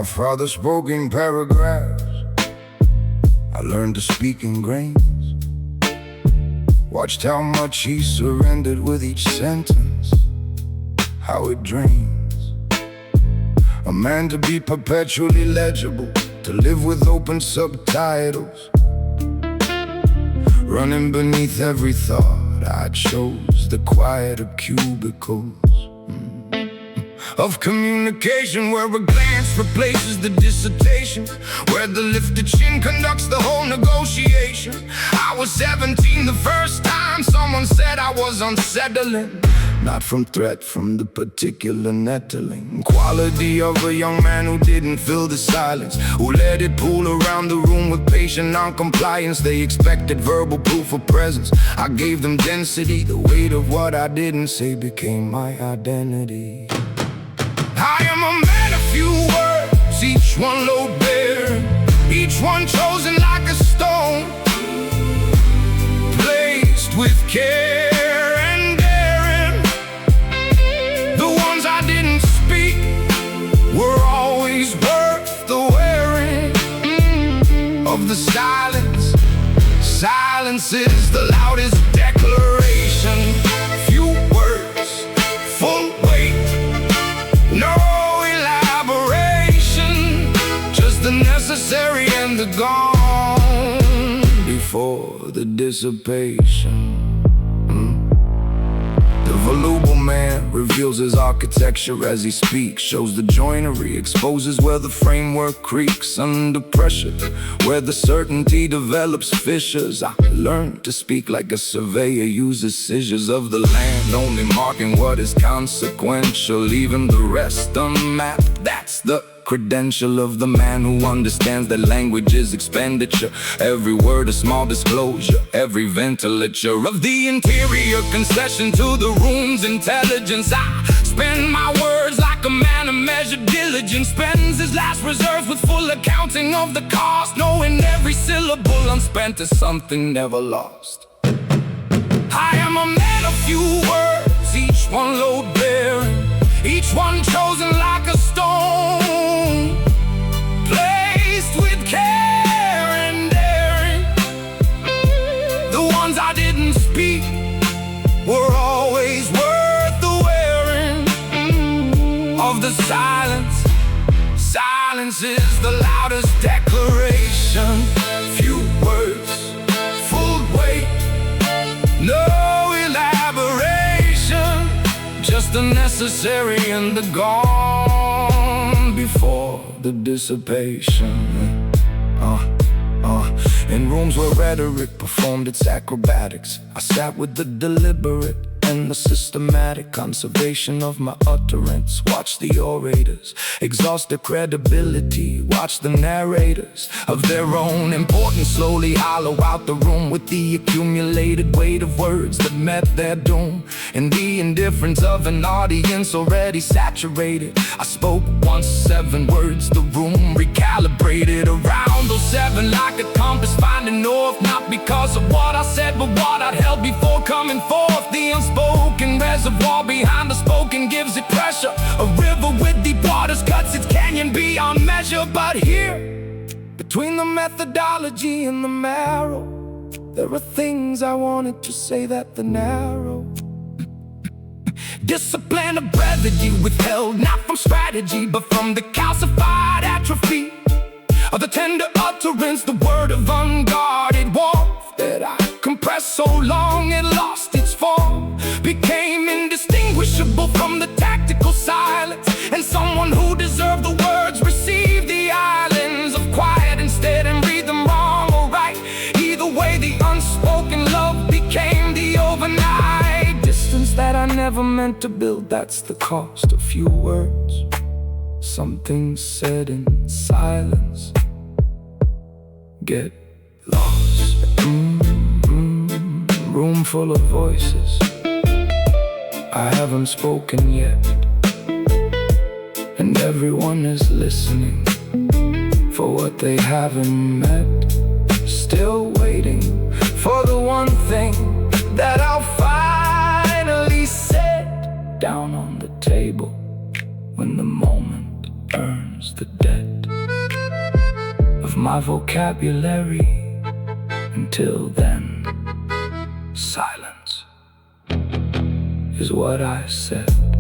father spoke in paragraphs. I learned to speak in grains. Watched how much he surrendered with each sentence, how it drains a man to be perpetually legible, to live with open subtitles. Running beneath every thought, I chose the quiet of cubicles, of communication, where a glance replaces the dissertation, where the lifted chin conducts the whole negotiation. I was 17 the first time someone said I was unsettling. Not from threat, from the particular nettling quality of a young man who didn't fill the silence, who let it pool around the room with patient noncompliance. They expected verbal proof of presence. I gave them density. The weight of what I didn't say became my identity. I am a man of few words, each one load-bearing, each one chosen like a stone, placed with care and daring. The ones I didn't speak were always worth the wearing. Of the silence, silence is the loudest declaration. Few words, full weight, no elaboration, just the necessary and the gone before the dissipation. The voluble man reveals his architecture as he speaks, shows the joinery, exposes where the framework creaks under pressure, where the certainty develops fissures. I learned to speak like a surveyor uses scissors of the land, only marking what is consequential, leaving the rest unmapped. That's the credential of the man who understands that language is expenditure. Every word a small disclosure, every ventilature of the interior concession to the room's intelligence. I spend my words like a man of measured diligence spends his last reserves with full accounting of the cost, knowing every syllable unspent is something never lost. I am a man of few words, each one load-bearing, each one chosen like a stone, placed with care and daring. The ones I didn't speak were always worth the wearing. Of the silence, silence is the loudest declaration. Few words, full weight, no elaboration, just the necessary and the gone before the dissipation. In rooms where rhetoric performed its acrobatics, I sat with the deliberate and the systematic conservation of my utterance. Watch the orators exhaust their credibility. Watch the narrators of their own importance slowly hollow out the room with the accumulated weight of words that met their doom. In the indifference of an audience already saturated, I spoke once 7 words, the room recalibrated around those 7 like a compass finding north, not because of what I said but what I'd held before coming forth. The unspoken reservoir behind the spoken gives it pressure. A river with deep waters cuts its canyon beyond measure. But here, between the methodology and the marrow, there are things I wanted to say that the narrow discipline of brevity withheld, not from strategy but from the calcified atrophy of the tender utterance, the word of unguarded warmth that I compressed so long it lost its form, became indistinguishable from the tactical silence, and someone who deserved the words received the islands of quiet instead and read them wrong or right. Either way, the unspoken love became the overnight distance that I never meant to build. That's the cost of few words, something said in silence. Get lost. Room full of voices I haven't spoken yet, and everyone is listening for what they haven't met. Still waiting for the one thing that I'll finally set down on the table when the moment earns the debt. of my vocabulary. Until then, silence is what I said.